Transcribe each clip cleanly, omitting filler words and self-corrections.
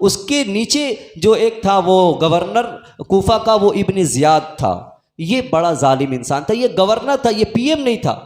اس کے نیچے جو ایک تھا وہ گورنر کوفہ کا، وہ ابن زیاد تھا. یہ بڑا ظالم انسان تھا، یہ گورنر تھا، یہ پی ایم نہیں تھا.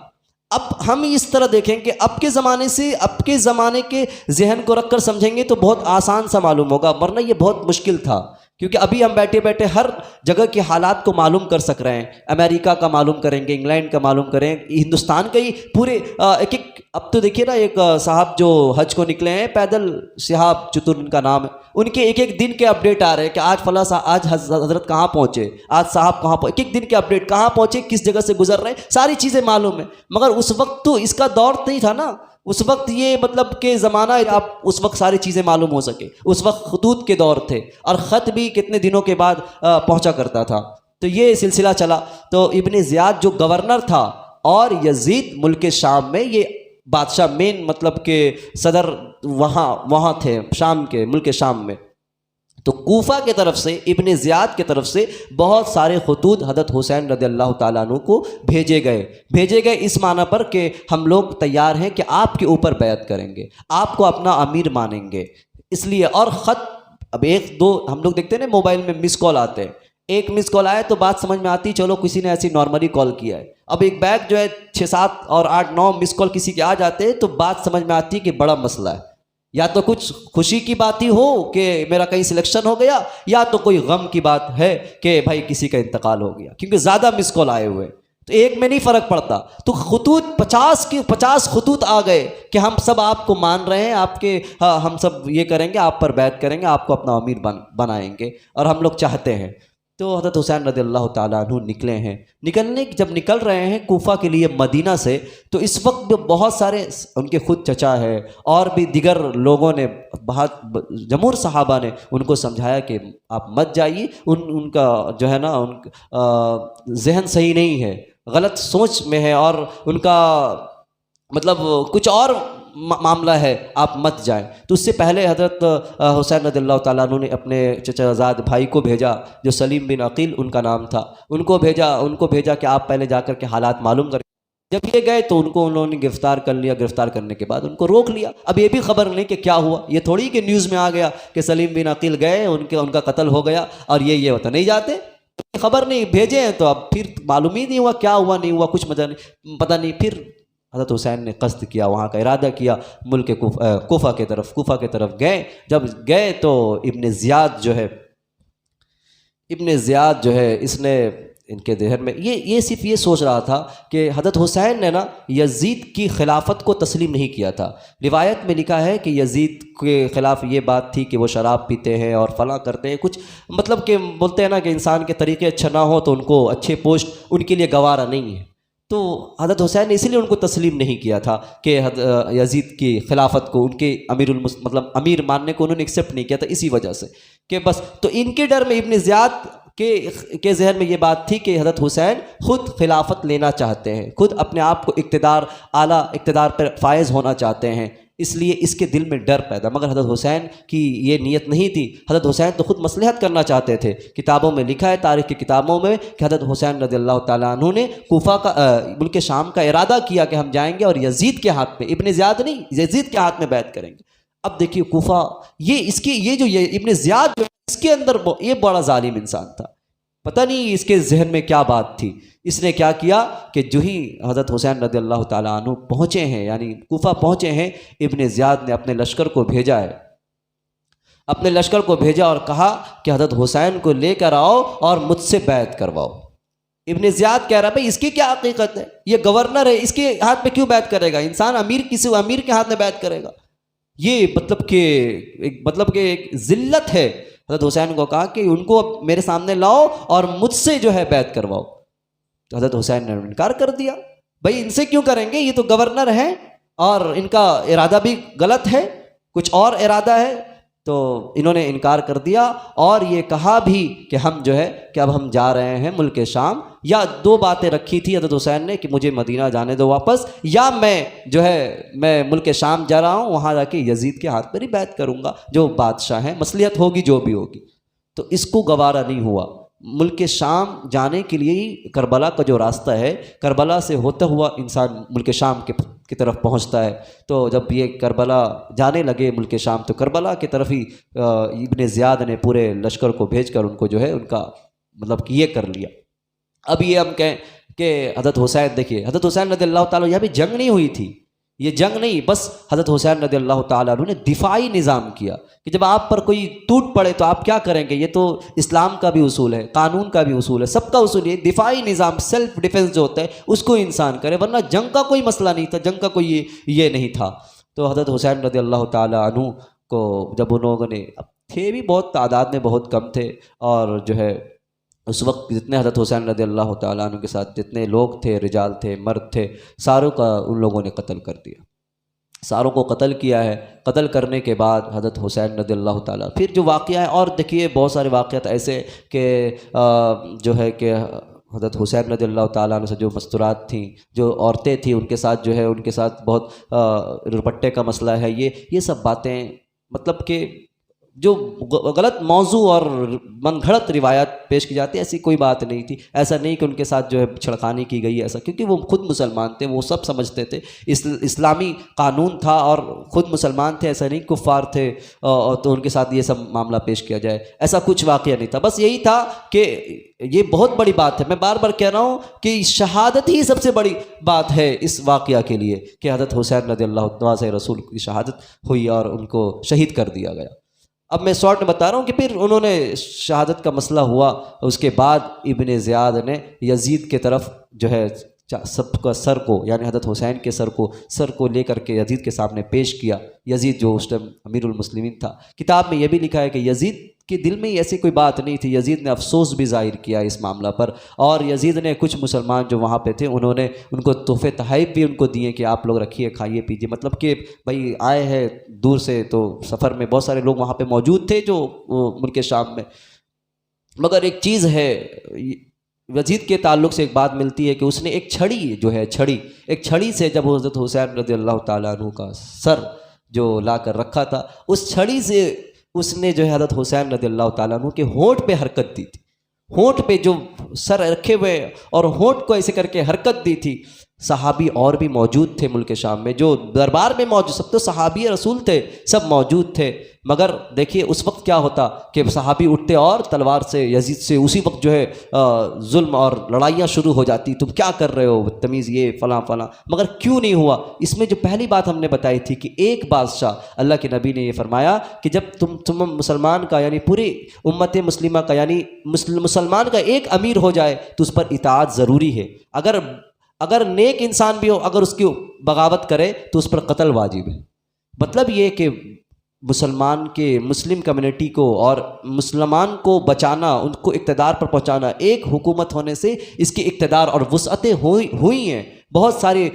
اب ہم اس طرح دیکھیں کہ اب کے زمانے سے اب کے زمانے کے ذہن کو رکھ کر سمجھیں گے تو بہت آسان سا معلوم ہوگا، ورنہ یہ بہت مشکل تھا. کیونکہ ابھی ہم بیٹھے بیٹھے ہر جگہ کے حالات کو معلوم کر سک رہے ہیں. امریکہ کا معلوم کریں گے، انگلینڈ کا معلوم کریں، ہندوستان کا ہی پورے ایک ایک. اب تو دیکھیے نا، ایک صاحب جو حج کو نکلے ہیں پیدل، شہاب چتر ان کا نام ہے، ان کے ایک ایک دن کے اپڈیٹ آ رہے ہیں کہ آج فلاں آج حضرت کہاں پہنچے، آج صاحب کہاں پہنچے، ایک ایک دن کے اپڈیٹ، کہاں پہنچے، کس جگہ سے گزر رہے ہیں، ساری چیزیں معلوم ہیں. مگر اس وقت تو اس کا دور نہیں تھا نا. اس وقت یہ مطلب کہ زمانہ آپ اس وقت ساری چیزیں معلوم ہو سکے. اس وقت خطوط کے دور تھے، اور خط بھی کتنے دنوں کے بعد پہنچا کرتا تھا. تو یہ سلسلہ چلا. تو ابن زیاد جو گورنر تھا، اور یزید ملک شام میں یہ بادشاہ، مین مطلب کہ صدر وہاں تھے شام کے، ملک شام میں. تو کوفہ کے طرف سے، ابن زیاد کے طرف سے بہت سارے خطوط حضرت حسین رضی اللہ تعالیٰ عنہ کو بھیجے گئے اس معنی پر کہ ہم لوگ تیار ہیں کہ آپ کے اوپر بیعت کریں گے، آپ کو اپنا امیر مانیں گے. اس لیے اور خط، اب ایک دو ہم لوگ دیکھتے ہیں نا موبائل میں مس کال آتے ہیں، ایک مس کال آئے تو بات سمجھ میں آتی، چلو کسی نے ایسی نارملی کال کیا ہے. اب ایک بیگ جو ہے 6 7 اور 8 9 مس کال کسی کے آ جاتے ہیں تو بات سمجھ میں آتی کہ بڑا مسئلہ ہے. یا تو کچھ خوشی کی بات ہی ہو کہ میرا کہیں سلیکشن ہو گیا، یا تو کوئی غم کی بات ہے کہ بھائی کسی کا انتقال ہو گیا، کیونکہ زیادہ مس کال آئے ہوئے تو ایک میں نہیں فرق پڑتا. تو خطوط 50 خطوط آ گئے کہ ہم سب آپ کو مان رہے ہیں، آپ کے ہم سب یہ کریں گے، آپ پر بیعت کریں گے، آپ کو اپنا امیر بنائیں گے، اور ہم لوگ چاہتے ہیں. تو حضرت حسین رضی اللہ تعالیٰ عنہ جب نکل رہے ہیں کوفہ کے لیے مدینہ سے، تو اس وقت بھی بہت سارے ان کے خود چچا ہے اور بھی دیگر لوگوں نے، بہت جمہور صحابہ نے ان کو سمجھایا کہ آپ مت جائیے. ان کا جو ہے نا ذہن صحیح نہیں ہے، غلط سوچ میں ہے، اور ان کا مطلب کچھ اور معاملہ ہے، آپ مت جائیں. تو اس سے پہلے حضرت حسین رضی اللہ تعالیٰ عنہ نے اپنے چچا زاد بھائی کو بھیجا، جو سلیم بن عقیل ان کا نام تھا، ان کو بھیجا کہ آپ پہلے جا کر کے حالات معلوم کریں. جب یہ گئے تو انہوں نے گرفتار کر لیا. گرفتار کرنے کے بعد ان کو روک لیا. اب یہ بھی خبر نہیں کہ کیا ہوا، یہ تھوڑی کہ نیوز میں آ گیا کہ سلیم بن عقیل گئے، ان کا قتل ہو گیا، اور یہ ہوتا نہیں جاتے، خبر نہیں بھیجے ہیں. تو اب پھر معلوم ہی نہیں ہوا کیا ہوا نہیں ہوا، کچھ پتہ نہیں. پھر حضرت حسین نے قصد کیا، وہاں کا ارادہ کیا، ملک کوفہ کے طرف گئے. جب گئے تو ابن زیاد جو ہے اس نے ان کے ذہن میں یہ صرف یہ سوچ رہا تھا کہ حضرت حسین نے نا یزید کی خلافت کو تسلیم نہیں کیا تھا. روایت میں لکھا ہے کہ یزید کے خلاف یہ بات تھی کہ وہ شراب پیتے ہیں اور فلاں کرتے ہیں، کچھ مطلب کہ بولتے ہیں نا کہ انسان کے طریقے اچھا نہ ہو تو ان کو اچھے پوسٹ ان کے لیے گوارا نہیں ہے. تو حضرت حسین نے اسی لیے ان کو تسلیم نہیں کیا تھا کہ یزید کی خلافت کو، ان کے امیر ماننے کو انہوں نے ایکسیپٹ نہیں کیا تھا، اسی وجہ سے کہ بس. تو ان کے ڈر میں ابن زیاد کے ذہن میں یہ بات تھی کہ حضرت حسین خود خلافت لینا چاہتے ہیں، خود اپنے آپ کو اعلیٰ اقتدار پر فائز ہونا چاہتے ہیں، اس لیے اس کے دل میں ڈر پیدا. مگر حضرت حسین کی یہ نیت نہیں تھی. حضرت حسین تو خود مصلحت کرنا چاہتے تھے. کتابوں میں لکھا ہے، تاریخ کی کتابوں میں، کہ حضرت حسین رضی اللہ تعالیٰ عنہ نے کوفہ کا ملک شام کا ارادہ کیا کہ ہم جائیں گے اور یزید کے ہاتھ میں، ابن زیاد نہیں، یزید کے ہاتھ میں بیعت کریں گے. اب دیکھیے کوفہ، یہ ابن زیاد اس کے اندر یہ بڑا ظالم انسان تھا. پتہ نہیں اس کے ذہن میں کیا بات تھی. اس نے کیا کیا کہ جو ہی حضرت حسین رضی اللہ تعالیٰ عنہ پہنچے ہیں، یعنی کوفہ پہنچے ہیں، ابن زیاد نے اپنے لشکر کو بھیجا ہے، اور کہا کہ حضرت حسین کو لے کر آؤ اور مجھ سے بیعت کرواؤ. ابن زیاد کہہ رہا بھائی اس کی کیا حقیقت ہے، یہ گورنر ہے، اس کے ہاتھ میں کیوں بیعت کرے گا؟ انسان کسی امیر کے ہاتھ میں بیعت کرے گا؟ یہ مطلب کہ ایک ذلت ہے. حضرت حسین کو کہا کہ ان کو میرے سامنے لاؤ اور مجھ سے جو ہے بیعت کرواؤ. تو حضرت حسین نے انکار کر دیا، بھائی ان سے کیوں کریں گے، یہ تو گورنر ہیں اور ان کا ارادہ بھی غلط ہے، کچھ اور ارادہ ہے. تو انہوں نے انکار کر دیا، اور یہ کہا بھی کہ ہم جو ہے کہ اب ہم جا رہے ہیں ملک شام. یا 2 باتیں رکھی تھی حضرت حسین نے کہ مجھے مدینہ جانے دو واپس، یا میں ملک شام جا رہا ہوں، وہاں جا کے یزید کے ہاتھ پر ہی بیعت کروں گا، جو بادشاہ ہیں، مصلحت ہوگی جو بھی ہوگی. تو اس کو گوارا نہیں ہوا. ملک شام جانے کے لیے ہی کربلا کا جو راستہ ہے، کربلا سے ہوتا ہوا انسان ملک شام کی طرف پہنچتا ہے. تو جب یہ کربلا جانے لگے ملک شام تو کربلا کی طرف ہی ابن زیاد نے پورے لشکر کو بھیج کر ان کو جو ہے ان کا مطلب کہ یہ کر لیا. اب یہ ہم کہیں کہ حضرت حسین دیکھیے حضرت حسین رضی اللہ تعالیٰ یہاں بھی جنگ نہیں ہوئی تھی, یہ جنگ نہیں, بس حضرت حسین رضی اللہ تعالیٰ عنہ نے دفاعی نظام کیا کہ جب آپ پر کوئی ٹوٹ پڑے تو آپ کیا کریں گے. یہ تو اسلام کا بھی اصول ہے, قانون کا بھی اصول ہے, سب کا اصول ہے دفاعی نظام, سیلف ڈیفنس جو ہوتا ہے اس کو انسان کرے, ورنہ جنگ کا کوئی مسئلہ نہیں تھا, جنگ کا کوئی یہ نہیں تھا. تو حضرت حسین رضی اللہ تعالیٰ عنہ کو جب انہوں نے, تھے بھی بہت تعداد میں بہت کم تھے, اور جو ہے اس وقت جتنے حضرت حسین رضی اللہ تعالیٰ عنہ کے ساتھ جتنے لوگ تھے, رجال تھے, مرد تھے, ساروں کا ان لوگوں نے قتل کر دیا, ساروں کو قتل کیا ہے. قتل کرنے کے بعد حضرت حسین رضی اللہ تعالیٰ پھر جو واقعہ ہے, اور دیکھیے بہت سارے واقعات ایسے کہ جو ہے کہ حضرت حسین رضی اللہ تعالیٰ عنہ سے جو مستورات تھیں, جو عورتیں تھیں, ان کے ساتھ جو ہے ان کے ساتھ بہت رپٹے کا مسئلہ ہے, یہ سب باتیں مطلب کہ جو غلط موضوع اور من گھڑت روایات پیش کی جاتی ہے, ایسی کوئی بات نہیں تھی. ایسا نہیں کہ ان کے ساتھ جو ہے چھڑخانی کی گئی ایسا, کیونکہ وہ خود مسلمان تھے, وہ سب سمجھتے تھے اسلامی قانون تھا اور خود مسلمان تھے, ایسا نہیں کفار تھے تو ان کے ساتھ یہ سب معاملہ پیش کیا جائے, ایسا کچھ واقعہ نہیں تھا. بس یہی تھا کہ یہ بہت بڑی بات ہے, میں بار بار کہہ رہا ہوں کہ شہادت ہی سب سے بڑی بات ہے اس واقعہ کے لیے کہ حضرت حسین رضی اللہ تعالیٰ رسول کی شہادت ہوئی اور ان کو شہید کر دیا گیا. اب میں شارٹ میں بتا رہا ہوں کہ پھر انہوں نے شہادت کا مسئلہ ہوا, اس کے بعد ابن زیاد نے یزید کے طرف جو ہے سب کا سر کو, یعنی حضرت حسین کے سر کو لے کر کے یزید کے سامنے پیش کیا. یزید جو اس ٹائم امیر المسلمین تھا, کتاب میں یہ بھی لکھا ہے کہ یزید کے دل میں ایسی کوئی بات نہیں تھی, یزید نے افسوس بھی ظاہر کیا اس معاملہ پر, اور یزید نے کچھ مسلمان جو وہاں پہ تھے انہوں نے ان کو تحفے تحائف بھی ان کو دیے کہ آپ لوگ رکھیے, کھائیے پیجیے, مطلب کہ بھائی آئے ہیں دور سے, تو سفر میں بہت سارے لوگ وہاں پہ موجود تھے جو ملک شام میں. مگر ایک چیز ہے, یزید کے تعلق سے ایک بات ملتی ہے کہ اس نے ایک چھڑی سے جب حضرت حسین رضی اللہ تعالیٰ عنہ کا سر جو لا کر رکھا تھا, اس چھڑی سے اس نے جو ہے حضرت حسین رضی اللہ تعالیٰ عنہ کے ہونٹ پہ حرکت دی تھی, ہونٹ پہ جو سر رکھے ہوئے اور ہونٹ کو ایسے کر کے حرکت دی تھی. صحابی اور بھی موجود تھے ملک شام میں, جو دربار میں موجود, سب تو صحابی رسول تھے, سب موجود تھے. مگر دیکھیے اس وقت کیا ہوتا کہ صحابی اٹھتے اور تلوار سے یزید سے اسی وقت جو ہے ظلم اور لڑائیاں شروع ہو جاتی, تم کیا کر رہے ہو بدتمیز, یہ فلاں فلاں. مگر کیوں نہیں ہوا؟ اس میں جو پہلی بات ہم نے بتائی تھی کہ ایک بادشاہ, اللہ کے نبی نے یہ فرمایا کہ جب تم مسلمان کا یعنی پوری امت مسلمہ کا یعنی مسلمان کا ایک امیر ہو جائے تو اس پر اطاعت ضروری ہے. اگر نیک انسان بھی ہو, اگر اس کی بغاوت کرے تو اس پر قتل واجب ہے. مطلب یہ کہ مسلم کمیونٹی کو اور مسلمان کو بچانا, ان کو اقتدار پر پہنچانا, ایک حکومت ہونے سے اس کی اقتدار اور وسعتیں ہوئی ہیں, بہت سارے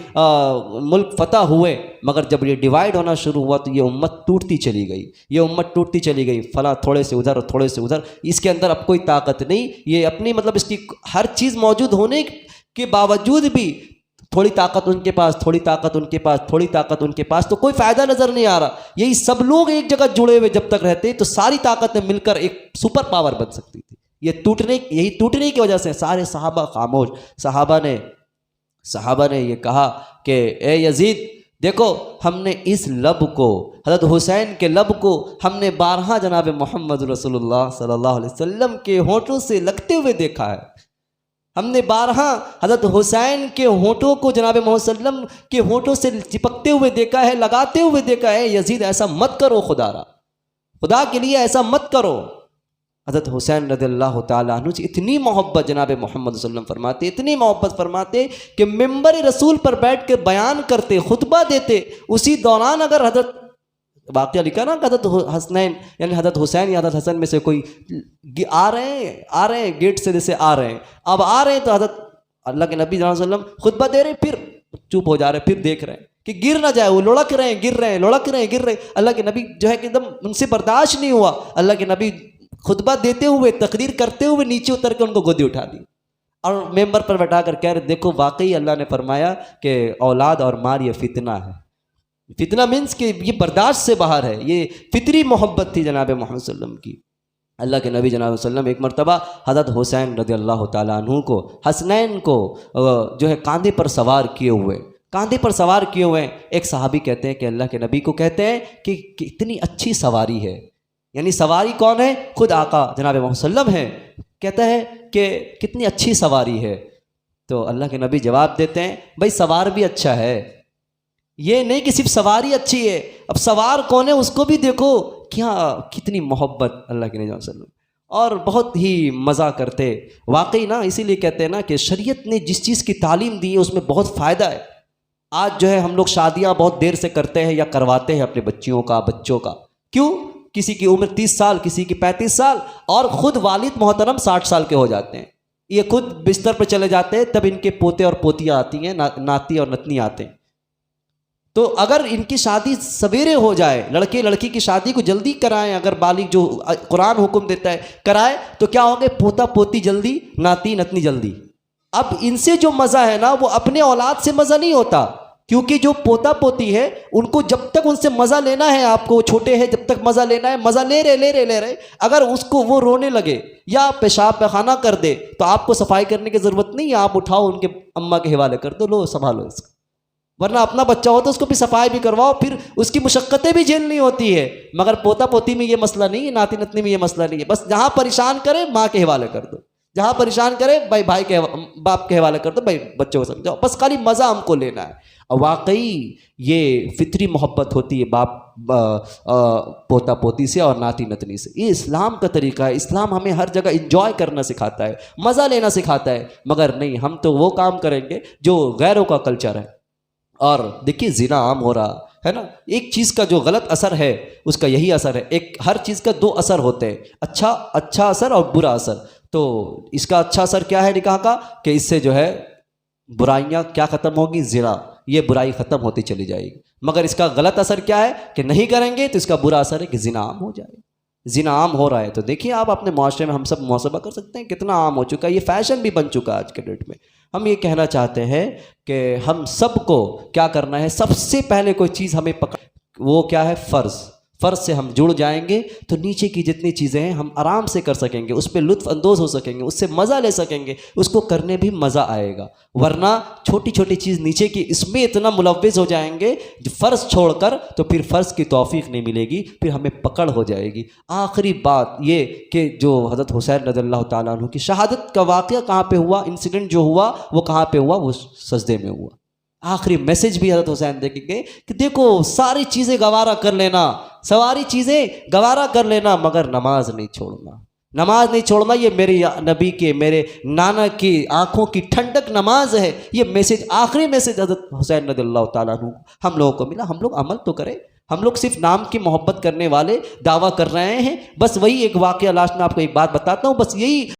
ملک فتح ہوئے, مگر جب یہ ڈیوائیڈ ہونا شروع ہوا تو یہ امت ٹوٹتی چلی گئی, فلاں تھوڑے سے ادھر اور تھوڑے سے ادھر, اس کے اندر اب کوئی طاقت نہیں. یہ اپنی مطلب اس کی ہر چیز موجود ہونے کے باوجود بھی تھوڑی طاقت ان کے پاس, تھوڑی طاقت ان کے پاس, تھوڑی طاقت ان کے پاس, تو کوئی فائدہ نظر نہیں آ رہا. یہی سب لوگ ایک جگہ جڑے ہوئے جب تک رہتے تو ساری طاقتیں مل کر ایک سپر پاور بن سکتی تھی. یہی ٹوٹنے کی وجہ سے سارے صحابہ خاموش. صحابہ نے یہ کہا کہ اے یزید دیکھو, ہم نے اس لب کو, حضرت حسین کے لب کو ہم نے بارہا جناب محمد رسول اللہ صلی اللہ علیہ وسلم کے ہونٹوں سے لگتے ہوئے دیکھا ہے. ہم نے بارہا حضرت حسین کے ہونٹوں کو جناب محمد صلی اللہ علیہ وسلم کے ہونٹوں سے چپکتے ہوئے دیکھا ہے, لگاتے ہوئے دیکھا ہے. یزید ایسا مت کرو, خدا کے لیے ایسا مت کرو. حضرت حسین رضی اللہ تعالیٰ عنہ سے اتنی محبت جناب محمد صلی اللہ علیہ وسلم فرماتے, اتنی محبت فرماتے کہ ممبر رسول پر بیٹھ کے بیان کرتے, خطبہ دیتے, اسی دوران اگر حضرت واقعہ لکھا نا کہ حضرت حسنین یعنی حضرت حسین یا حضرت حسن میں سے کوئی آ رہے ہیں گیٹ سے, جیسے آ رہے ہیں, اب آ رہے ہیں تو حضرت اللہ کے نبی صلی اللہ علیہ وسلم خطبہ دے رہے ہیں, پھر چپ ہو جا رہے ہیں, پھر دیکھ رہے ہیں کہ گر نہ جائے, وہ لڑک رہے ہیں, لڑک رہے ہیں. اللہ کے نبی جو ہے کہ ایک دم ان سے برداشت نہیں ہوا. اللہ کے نبی خطبہ دیتے ہوئے, تقریر کرتے ہوئے نیچے اتر کے ان کو گودی اٹھا دی اور ممبر پر بیٹھا کر کہہ رہے, دیکھو واقعی اللہ نے فرمایا کہ اولاد اور مال یہ فتنہ ہے. فتنہ مینس کہ یہ برداشت سے باہر ہے. یہ فطری محبت تھی جناب محمد صلی اللہ علیہ وسلم کی. اللہ کے نبی جناب صلی اللہ علیہ وسلم ایک مرتبہ حضرت حسین رضی اللہ تعالیٰ عنہ کو, حسنین کو جو ہے کاندھے پر سوار کیے ہوئے, کاندھے پر سوار کیے ہوئے ہیں. ایک صحابی کہتے ہیں کہ اللہ کے نبی کو کہتے ہیں کہ اتنی اچھی سواری ہے. یعنی سواری کون ہے؟ خود آقا جناب محمد صلی اللہ علیہ وسلم ہے. کہتا ہے کہ کتنی اچھی سواری ہے. تو اللہ کے نبی جواب دیتے ہیں بھائی سوار بھی اچھا ہے، یہ نہیں کہ صرف سواری اچھی ہے، اب سوار کون ہے اس کو بھی دیکھو. کیا کتنی محبت اللہ کے نبی صلی اللہ علیہ وسلم، اور بہت ہی مزہ کرتے. واقعی نا اسی لیے کہتے ہیں نا کہ شریعت نے جس چیز کی تعلیم دی ہے اس میں بہت فائدہ ہے. آج جو ہے ہم لوگ شادیاں بہت دیر سے کرتے ہیں یا کرواتے ہیں اپنے بچوں کا. کیوں؟ کسی کی عمر 30 سال، کسی کی 35 سال، اور خود والد محترم 60 سال کے ہو جاتے ہیں. یہ خود بستر پہ چلے جاتے ہیں، تب ان کے پوتے اور پوتیاں آتی ہیں، ناتی اور نتنی آتے ہیں. تو اگر ان کی شادی سویرے ہو جائے، لڑکے لڑکی کی شادی کو جلدی کرائیں، اگر بالغ جو قرآن حکم دیتا ہے کرائے، تو کیا ہوں گے؟ پوتا پوتی جلدی، ناتی نتنی جلدی. اب ان سے جو مزہ ہے نا وہ اپنے اولاد سے مزہ نہیں ہوتا، کیونکہ جو پوتا پوتی ہے ان کو جب تک ان سے مزہ لینا ہے، آپ کو چھوٹے ہیں جب تک مزہ لینا ہے، مزہ لے رہے، اگر اس کو وہ رونے لگے یا پیشاب پیخانہ کر دے تو آپ کو صفائی کرنے کی ضرورت نہیں ہے، آپ اٹھاؤ ان کے اماں کے حوالے کر دو، لو سنبھالو اس کو. ورنہ اپنا بچہ ہو تو اس کو بھی صفائی بھی کرواؤ، پھر اس کی مشقتیں بھی جھیلنی ہوتی ہے. مگر پوتا پوتی میں یہ مسئلہ نہیں ہے، ناتی نتنی میں یہ مسئلہ نہیں ہے. بس جہاں پریشان کرے ماں کے حوالے کر دو، جہاں پریشان کرے بھائی کے باپ کے حوالے کر دو، بھائی بچوں کو سمجھاؤ، بس خالی مزہ ہم کو لینا ہے. اور واقعی یہ فطری محبت ہوتی ہے باپ پوتا پوتی سے اور ناتی نتنی سے. یہ اسلام کا طریقہ ہے. اسلام ہمیں ہر جگہ انجوائے کرنا سکھاتا ہے، مزہ لینا سکھاتا ہے. مگر نہیں، ہم تو وہ کام کریں گے جو غیروں کا کلچر ہے. اور دیکھیے زنا عام ہو رہا ہے نا. ایک چیز کا جو غلط اثر ہے اس کا یہی اثر ہے. ہر چیز کا 2 اثر ہوتے ہیں، اچھا اثر اور برا اثر. تو اس کا اچھا اثر کیا ہے نکاح کا؟ کہ اس سے جو ہے برائیاں کیا ختم ہوگی؟ زنا، یہ برائی ختم ہوتی چلی جائے گی. مگر اس کا غلط اثر کیا ہے کہ نہیں کریں گے تو اس کا برا اثر ہے کہ زنا عام ہو جائے. زنا عام ہو رہا ہے تو دیکھیے آپ اپنے معاشرے میں ہم سب محاسبہ کر سکتے ہیں کتنا عام ہو چکا ہے. یہ فیشن بھی بن چکا ہے آج کے ڈیٹ میں. ہم یہ کہنا چاہتے ہیں کہ ہم سب کو کیا کرنا ہے، سب سے پہلے کوئی چیز ہمیں وہ کیا ہے؟ فرض سے ہم جڑ جائیں گے تو نیچے کی جتنی چیزیں ہیں ہم آرام سے کر سکیں گے، اس پہ لطف اندوز ہو سکیں گے، اس سے مزہ لے سکیں گے، اس کو کرنے بھی مزہ آئے گا. ورنہ چھوٹی چھوٹی چیز نیچے کی اس میں اتنا ملوث ہو جائیں گے فرض چھوڑ کر، تو پھر فرض کی توفیق نہیں ملے گی، پھر ہمیں پکڑ ہو جائے گی. آخری بات یہ کہ جو حضرت حسین رضی اللہ تعالیٰ عنہ کی شہادت کا واقعہ کہاں پہ ہوا، انسیڈنٹ جو ہوا وہ کہاں پہ ہوا؟ وہ سجدے میں ہوا. آخری میسج بھی حضرت حسین دیکھیں گے کہ دیکھو ساری چیزیں گوارا کر لینا، مگر نماز نہیں چھوڑنا. یہ میرے نبی کے، میرے نانا کی آنکھوں کی ٹھنڈک نماز ہے. یہ میسج، آخری میسج حضرت حسین رضی اللہ تعالیٰ عنہ ہم لوگوں کو ملا. ہم لوگ عمل تو کریں. ہم لوگ صرف نام کی محبت کرنے والے دعویٰ کر رہے ہیں. بس وہی ایک واقعہ لاسٹ میں آپ کو ایک بات بتاتا ہوں، بس یہی